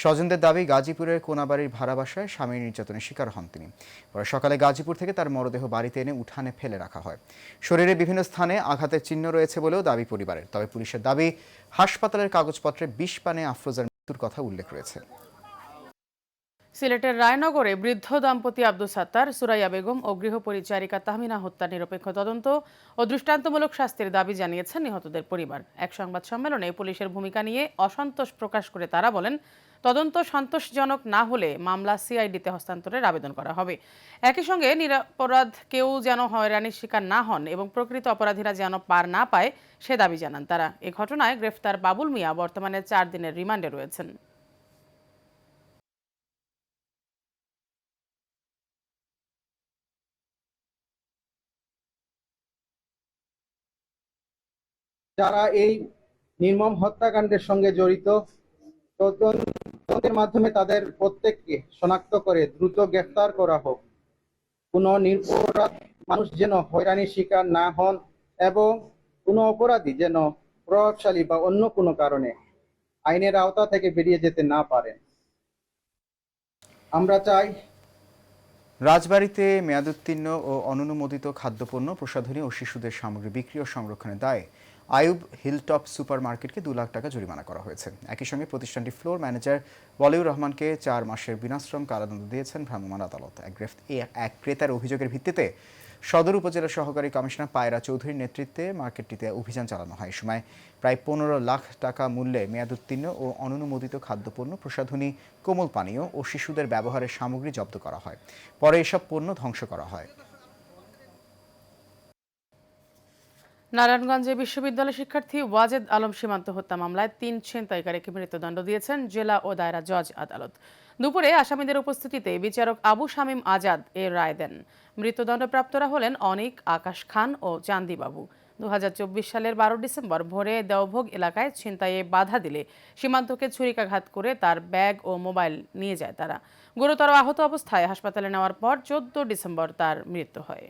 স্বজনদের দাবি, গাজীপুরের কোনাবাড়ির ভাড়া বাসায় স্বামীর নির্যাতনের শিকার হন তিনি। পরে সকালে গাজীপুর থেকে তার মরদেহ বাড়িতে এনে উঠানে ফেলে রাখা হয়। শরীরে বিভিন্ন স্থানে আঘাতের চিহ্ন রয়েছে বলেও দাবি পরিবারের। তবে পুলিশের দাবি, হাসপাতালের কাগজপত্রে বিষ পানে আফরোজার মৃত্যুর কথা উল্লেখ রয়েছে। সিলেটের রায়নগরে বৃদ্ধ দম্পতি আব্দুল সাত্তার, সুরাইয়া বেগম ও গৃহপরিচারিকা তাহমিনা হত্যার নিরপেক্ষ তদন্ত ও দৃষ্টান্তমূলক শাস্তির দাবি জানিয়েছেন নিহতদের পরিবার। এক সংবাদ সম্মেলনে পুলিশের ভূমিকা নিয়ে অসন্তোষ প্রকাশ করে তারা বলেন, তদন্ত সন্তোষজনক না হলে মামলা সিআইডিতে হস্তান্তরের আবেদন করা হবে। একই সঙ্গে নিরপরাধ কেউ যেন হয়রানির শিকার না হন এবং প্রকৃত অপরাধীরা যেন পার না পায় সে দাবি জানান তারা। এ ঘটনায় গ্রেফতার বাবুল মিয়া বর্তমানে 4 দিনের রিমান্ডে রয়েছেন। যারা এই নির্মম হত্যাকাণ্ডের সঙ্গে জড়িত, তদন্তের মাধ্যমে তাদের প্রত্যেককে শনাক্ত করে দ্রুত গ্রেফতার করা হোক। কোনো নিরপরাধ মানুষ যেন হয়রানির শিকার না হন এবং কোনো অপরাধী যেন প্রভাবশালী বা অন্য কোনো কারণে আইনের আওতা থেকে বেরিয়ে যেতে না পারেন। আমরা চাই রাজবাড়ীতে মেয়াদোত্তীর্ণ ও অননুমোদিত খাদ্যপণ্য, প্রসাধনী ও শিশুদের সামগ্রী বিক্রি ও সংরক্ষণের দায়ে আয়ুব হিলটপ সুপার মার্কেটকে 2 লাখ টাকা জরিমানা করা হয়েছে। একই সঙ্গে প্রতিষ্ঠানটির ফ্লোর ম্যানেজার বলিউর রহমানকে 4 মাসের বিনাশ্রম কারাদণ্ড দিয়েছেন ভ্রাম্যমাণ আদালত। এক ক্রেতার অভিযোগের ভিত্তিতে সদর উপজেলা সহকারী কমিশনার পায়রা চৌধুরীর নেতৃত্বে মার্কেটটিতে অভিযান চালানো হয়। এ সময় প্রায় 15 লাখ টাকা মূল্যে মেয়াদোত্তীর্ণ ও অননুমোদিত খাদ্যপণ্য, প্রসাধনী, কোমল পানীয় ও শিশুদের ব্যবহারের সামগ্রী জব্দ করা হয়। পরে এসব পণ্য ধ্বংস করা হয়। নারায়ণগঞ্জে বিশ্ববিদ্যালয় শিক্ষার্থী ওয়াজেদ আলম সীমান্ত হত্যা মামলায় 3 ছিনতাইকারীকে মৃত্যুদণ্ড দিয়েছেন জেলা ও দায়রা জজ আদালত। দুপুরে আসামিদের উপস্থিতিতে বিচারক আবু শামীম আজাদ এর রায় দেন। মৃত্যুদণ্ডপ্রাপ্তরা হলেন অনিক, আকাশ খান ও চান্দি বাবু। 2024 সালের 12 ডিসেম্বর ভোরে দেওভোগ এলাকায় ছিনতাইয়ে বাধা দিলে সীমান্তকে ছুরিকাঘাত করে তার ব্যাগ ও মোবাইল নিয়ে যায় তারা। গুরুতর আহত অবস্থায় হাসপাতালে নেওয়ার পর 14 ডিসেম্বর তার মৃত্যু হয়।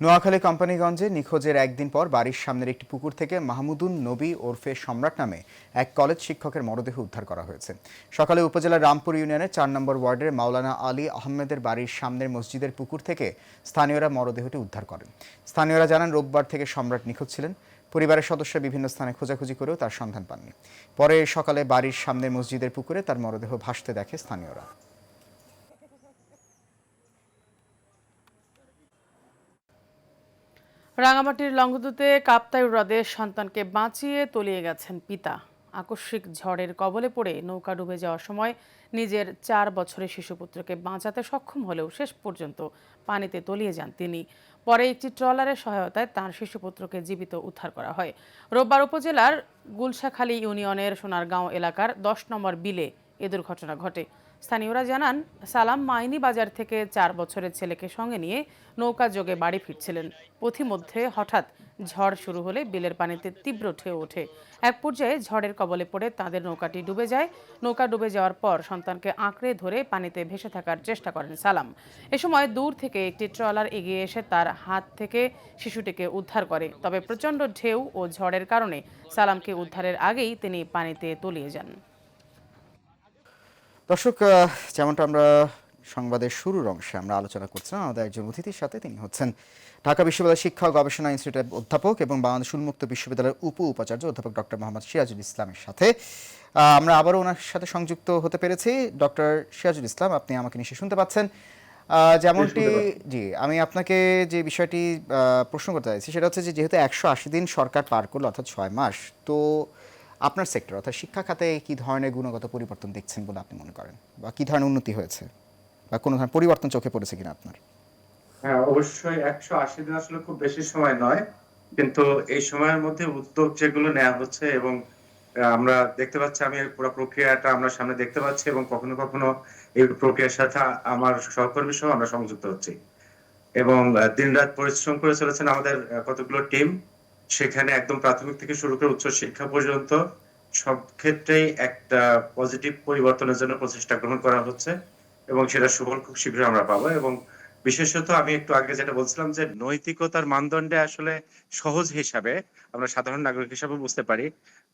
নোয়াখালী কোম্পানিগঞ্জে নিখোঁজের একদিন পর বাড়ির সামনের একটি পুকুর থেকে মাহমুদুন নবী ওরফে সম্রাট নামে এক কলেজ শিক্ষকের মরদেহ উদ্ধার করা হয়েছে। সকালে উপজেলার রামপুর ইউনিয়নের 4 নম্বর ওয়ার্ডের মাওলানা আলী আহমেদের বাড়ির সামনের মসজিদের পুকুর থেকে স্থানীয়রা মরদেহটি উদ্ধার করেন। স্থানীয়রা জানান, রোববার থেকে সম্রাট নিখোঁজ ছিলেন। পরিবারের সদস্যরা বিভিন্ন স্থানে খোঁজাখুঁজি করেও তার সন্ধান পাননি। পরে সকালে বাড়ির সামনের মসজিদের পুকুরে তার মরদেহ ভাসতে দেখে স্থানীয়রা। রাঙামাটির লংগদুতে কাপ্তাই হ্রদে সন্তানকে বাঁচিয়ে তলিয়ে গেছেন পিতা। আকস্মিক ঝড়ের কবলে পড়ে নৌকা ডুবে যাওয়ার সময় নিজের 4 বছরের শিশুপুত্রকে বাঁচাতে সক্ষম হলেও শেষ পর্যন্ত পানিতে তলিয়ে যান তিনি। পরে একটি ট্রলারের সহায়তায় তাঁর শিশুপুত্রকে জীবিত উদ্ধার করা হয়। রোববার উপজেলার গুলশাখালী ইউনিয়নের সোনারগাঁও এলাকার 10 নম্বর বিলে এ দুর্ঘটনা ঘটে। স্থানীয়রা জানান, সালাম মাইনি বাজার থেকে 4 বছরের ছেলেকে সঙ্গে নিয়ে নৌকা যোগে বাড়ি ফিরছিলেন। পথিমধ্যে হঠাৎ ঝড় শুরু হলে বিলের পানিতে তীব্র ঢেউ ওঠে। এক পর্যায়ে ঝড়ের কবলে পড়ে তাদের নৌকাটি ডুবে যায়। নৌকা ডুবে যাওয়ার পর সন্তানকে আঁকড়ে ধরে পানিতে ভেসে থাকার চেষ্টা করেন সালাম। এ সময় দূর থেকে একটি ট্রলার এগিয়ে এসে তার হাত থেকে শিশুটিকে উদ্ধার করে। তবে প্রচণ্ড ঢেউ ও ঝড়ের কারণে সালামকে উদ্ধারের আগেই তিনি পানিতে তলিয়ে যান। দর্শক, যেমনটা আমরা সংবাদের শুরুর অংশে আমরা আলোচনা করছিলাম আমাদের একজন অতিথির সাথে, তিনি হচ্ছেন ঢাকা বিশ্ববিদ্যালয় শিক্ষা ও গবেষণা ইনস্টিটিউটের অধ্যাপক এবং বাংলাদেশ উন্মুক্ত বিশ্ববিদ্যালয়ের উপাচার্য অধ্যাপক ডক্টর মোহাম্মদ সিরাজুল ইসলামের সাথে। আমরা আবারও ওনার সাথে সংযুক্ত হতে পেরেছি। ডক্টর সিরাজুল ইসলাম, আপনি আমাকে নিশ্চয়ই শুনতে পাচ্ছেন? যেমনটি জি, আমি আপনাকে যে বিষয়টি প্রশ্ন করতে চাইছি সেটা হচ্ছে যে, যেহেতু 180 দিন সরকার পার করলো, অর্থাৎ 6 মাস, তো আপনার সেক্টর অর্থাৎ শিক্ষা খাতে কি ধরনের গুণগত পরিবর্তন দেখছেন বলে আপনি মনে করেন, বা কি ধরনের উন্নতি হয়েছে, বা কোনো ধরনের পরিবর্তন চোখে পড়েছে কিনা আপনার? হ্যাঁ, অবশ্যই 180 দিন আসলে খুব বেশি সময় নয়, কিন্তু এই সময়ের মধ্যে উদ্যোগ যেগুলো নেওয়া হচ্ছে এবং আমরা দেখতে পাচ্ছি, আমি পুরো প্রক্রিয়াটা আমরা সামনে দেখতে পাচ্ছি এবং কখনো কখনো এই প্রক্রিয়ার সাথে আমার সহকর্মী সহ আমরা সংযুক্ত হচ্ছি এবং দিনরাত পরিশ্রম করে চলেছেন আমাদের কতগুলো টিম। সেখানে একদম প্রাথমিক থেকে শুরু করে উচ্চ শিক্ষা পর্যন্ত সব ক্ষেত্রেই একটা পজিটিভ পরিবর্তনের জন্য প্রচেষ্টা গ্রহণ করা হচ্ছে এবং সেটা সুফল খুব শীঘ্রই আমরা পাবো। এবং বিশেষত আমি একটু আগে যেটা বলছিলাম যে নৈতিকতার মানদণ্ডে আসলে সহজ হিসাবে আমরা সাধারণ নাগরিক হিসাবে বুঝতে পারি,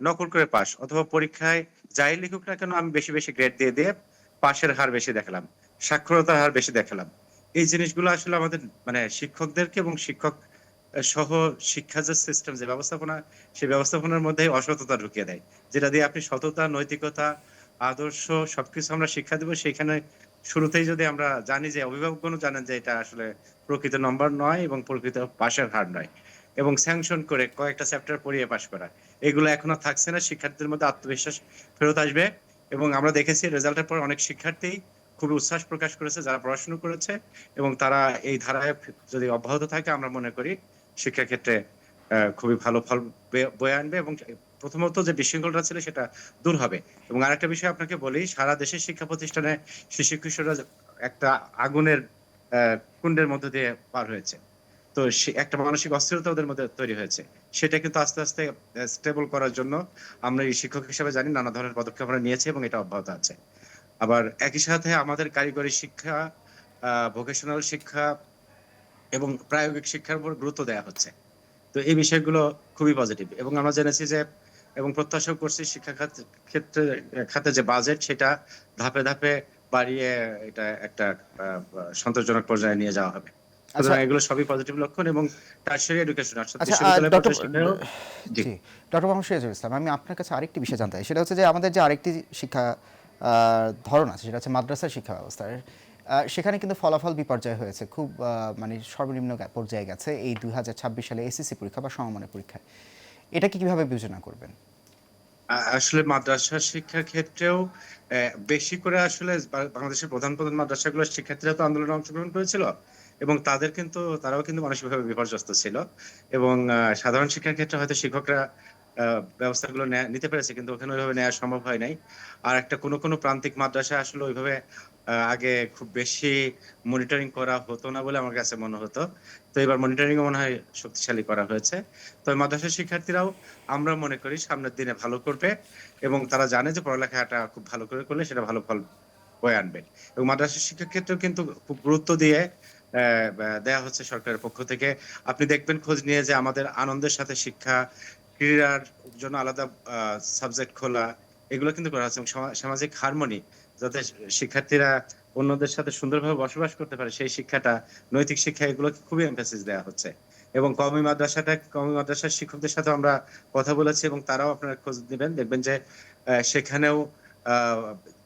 নকল করে পাস অথবা পরীক্ষায় যাই লিখুক না কেন আমি বেশি বেশি গ্রেড দিয়ে দিয়ে পাশের হার বেশি দেখালাম, সাক্ষরতার হার বেশি দেখালাম। এই জিনিসগুলো আসলে আমাদের মানে শিক্ষকদেরকে এবং শিক্ষক সহ শিক্ষা যে সিস্টেম, যে ব্যবস্থাপনা, সেই ব্যবস্থাপনার মধ্যে অসততা ঢুকিয়ে দেয়, যেটা দিয়ে আপনি সততা, নৈতিকতা, আদর্শ সবকিছু আমরা শিক্ষা দেবো। সেখানে শুরুতেই যদি আমরা জানি যে অভিভাবকগণও জানেন যে এটা আসলে প্রকৃত নম্বর নয় এবং প্রকৃত পাশের হার নয়, এবং স্যাংশন করে কয়েকটা চ্যাপ্টার পড়িয়ে পাশ করা, এগুলো এখনো থাকছে না। শিক্ষার্থীদের মধ্যে আত্মবিশ্বাস ফেরত আসবে এবং আমরা দেখেছি রেজাল্টের পর অনেক শিক্ষার্থী খুবই উচ্ছ্বাস প্রকাশ করেছে যারা পড়াশোনা করেছে, এবং তারা এই ধারায় যদি অব্যাহত থাকে আমরা মনে করি শিক্ষাক্ষেত্রে খুবই ভালো ফল বয়ে আনবে এবং প্রথমত যে বিশৃঙ্খলতা ছিল সেটা দূর হবে। এবং আরেকটা বিষয় আপনাকে বলি, সারা দেশের শিক্ষা প্রতিষ্ঠানে শিশু কিশোররা একটা আগুনের কুণ্ডের মধ্যে দিয়ে পার হয়েছে, তো একটা মানসিক অস্থিরতা ওদের মধ্যে তৈরি হয়েছে। সেটা কিন্তু আস্তে আস্তে স্টেবল করার জন্য আমরা এই শিক্ষক হিসেবে জানি নানা ধরনের পদক্ষেপ আমরা নিয়েছি এবং এটা অব্যাহত আছে। আবার একই সাথে আমাদের কারিগরি শিক্ষা, ভোকেশনাল শিক্ষা এবং প্রায়োগিক শিক্ষার উপর গুরুত্ব দেওয়া হচ্ছে। তো এই বিষয়গুলো খুবই পজিটিভ এবং আমরা জেনেছি যে এবং প্রত্যাশা করছি শিক্ষা খাতে যে বাজেট সেটা ধাপে ধাপে বাড়িয়ে এটা একটা সন্তোষজনক পর্যায়ে নিয়ে যাওয়া হবে। সুতরাং এগুলো সবই পজিটিভ লক্ষণ এবং টারশারি এডুকেশন ডক্টর মোহাম্মদ সিরাজুল ইসলাম, আমি আপনার কাছে আরেকটি বিষয় জানতে চাই। সেটা হচ্ছে যে আমাদের যে আরেকটি শিক্ষা ধরন আছে সেটা হচ্ছে মাদ্রাসা শিক্ষা ব্যবস্থার। সেখানে কিন্তু ফলাফল বিপর্যয় হয়েছে, খুব মানে সর্বনিম্ন পর্যায়ে গেছে এই 2026 সালে এসএসসি পরীক্ষা বা সমমানের পরীক্ষায়। এটাকে কিভাবে বিবেচনা করবেন? আসলে মাদ্রাসা শিক্ষার ক্ষেত্রেও বেশি করে আসলে বাংলাদেশের প্রধান মাদ্রাসাগুলোর শিক্ষার্থীরা তো আন্দোলনে অংশগ্রহণ করেছিল এবং তারাও কিন্তু মানসিকভাবে বিপর্যস্ত ছিল এবং সাধারণ শিক্ষার ক্ষেত্রে হয়তো শিক্ষকরা ব্যবস্থাগুলো নিতে পেরেছে, কিন্তু ওখানে ওইভাবে নেওয়া সম্ভব হয় নাই। আর একটা কোনো প্রান্তিক মাদ্রাসা আসলে ওইভাবে আগে খুব বেশি মনিটরিং করা হতো না বলে আমার কাছে মনে হতো। তো এবার মনিটরিং মনে হয় শক্তিশালী করা হয়েছে। তবে মাদ্রাসা শিক্ষার্থীরাও আমরা মনে করি সামনের দিনে ভালো করবে এবং তারা জানে যে পড়ালেখাটা খুব ভালো করে করলে সেটা ভালো ফল বয়ে আনবে। এবং মাদ্রাসা শিক্ষার ক্ষেত্রেও কিন্তু খুব গুরুত্ব দিয়ে দেয়া হচ্ছে সরকারের পক্ষ থেকে। আপনি দেখবেন খোঁজ নিয়ে যে আমাদের আনন্দের সাথে শিক্ষা, ক্রীড়ার জন্য আলাদা সাবজেক্ট খোলা, এগুলো কিন্তু করা হচ্ছে। সামাজিক হারমোনি, যাতে শিক্ষার্থীরা অন্যদের সাথে সুন্দরভাবে বসবাস করতে পারে, সেই শিক্ষাটা, নৈতিক শিক্ষা, এগুলো খুবই এমফাসিস দেওয়া হচ্ছে। এবং কওমি মাদ্রাসার শিক্ষকদের সাথে আমরা কথা বলেছি এবং তারাও আপনারা খোঁজ নেবেন, দেখবেন যে সেখানেও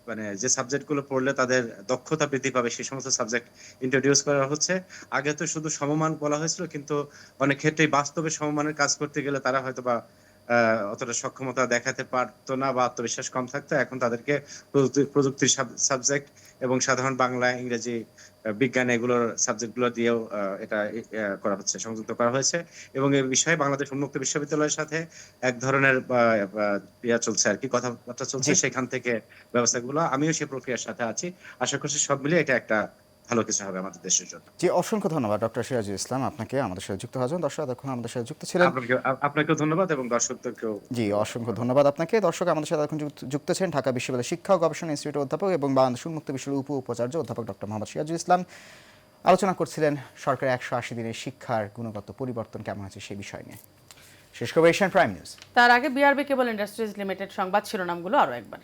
মানে যে সাবজেক্টগুলো পড়লে তাদের দক্ষতা বৃদ্ধি পাবে সেই সমস্ত সাবজেক্ট ইন্ট্রোডিউস করা হচ্ছে। আগে তো শুধু সমমান বলা হয়েছিল, কিন্তু অনেক ক্ষেত্রেই বাস্তবে সমমানের কাজ করতে গেলে তারা হয়তো বা অতটা সক্ষমতা দেখাতে পারতো না বা আত্মবিশ্বাস কম থাকতো। এখন তাদেরকে প্রযুক্তির সাবজেক্ট এবং সাধারণ বাংলা, ইংরেজি, বিজ্ঞান, এগুলোর সাবজেক্টগুলো দিয়েও এটা করা হচ্ছে, সংযুক্ত করা হয়েছে। এবং এই বিষয়ে বাংলাদেশ উন্মুক্ত বিশ্ববিদ্যালয়ের সাথে এক ধরনের চলছে আর কি, কথাবার্তা চলছে সেখান থেকে ব্যবস্থাগুলো। আমিও সেই প্রক্রিয়ার সাথে আছি। আশা করছি সব মিলিয়ে এটা একটা ভালো কিছু হবে আমাদের দেশের জন্য। জি, অসংখ্য ধন্যবাদ ডক্টর সিরাজুল ইসলাম, আপনাকে আমাদের সাথে যুক্ত হওয়ার জন্য। দর্শক এতক্ষণ আমাদের সাথে যুক্ত ছিলেন। আপনাকেও ধন্যবাদ এবং দর্শকদেরকেও। জি, অসংখ্য ধন্যবাদ আপনাকে। দর্শক আমাদের সাথে এখন যুক্ত ছিলেন ঢাকা বিশ্ববিদ্যালয় শিক্ষা ও গবেষণা ইনস্টিটিউটের অধ্যাপক এবং বাংলাদেশ উন্মুক্ত বিশ্ববিদ্যালয়ের উপাচার্য অধ্যাপক ডক্টর মোহাম্মদ সিরাজুল ইসলাম। আলোচনা করছিলেন সরকারের 180 দিনের শিক্ষার গুণগত পরিবর্তন কেমন হয়েছে সেই বিষয় নিয়ে। শেষ করব এশিয়ান প্রাইম নিউজ। তার আগে বিআরবি কেবল ইন্ডাস্ট্রিজ লিমিটেড সংবাদ শিরোনামগুলো আরো একবার।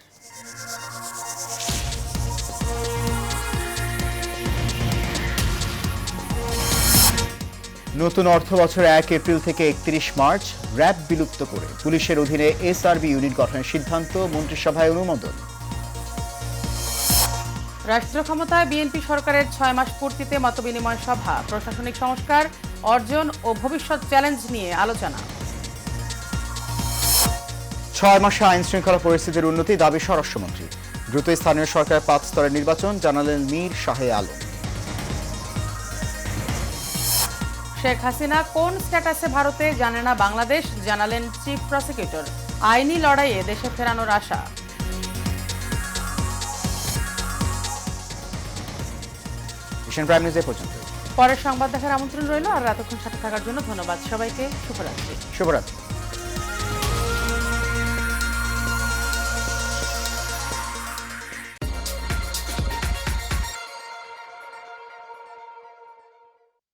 নতুন অর্থ বছরে 1 এপ্রিল থেকে 31 মার্চ র্যাব বিলুপ্ত করে পুলিশের অধীনে এসআরবি ইউনিট গঠনের সিদ্ধান্ত মন্ত্রিসভায় অনুমোদন। রাষ্ট্র ক্ষমতায় বিএনপি সরকারের 6 মাস পূর্তিতে মতবিনিময় সভা, প্রশাসনিক সংস্কার, অর্জন ও ভবিষ্যৎ চ্যালেঞ্জ নিয়ে আলোচনা। 6 মাসে আইন শৃঙ্খলা পরিস্থিতির উন্নতি দাবি স্বরাষ্ট্রমন্ত্রী। দ্রুত স্থানীয় সরকার 5 স্তরের নির্বাচন, জানালেন মীর শাহে আলম। শেখ হাসিনা কোন স্ট্যাটাসে ভারতে জানে না বাংলাদেশ, জানালেন চিফ প্রসিকিউটর। আইনি লড়াইয়ে দেশে ফেরানোর আশা। এশিয়ান প্রাইম নিউজ পর্যন্ত। পরের সংবাদ দেখার আমন্ত্রণ রইল। আর এতক্ষণ সাথে থাকার জন্য ধন্যবাদ সবাইকে। শুভরাত্রি।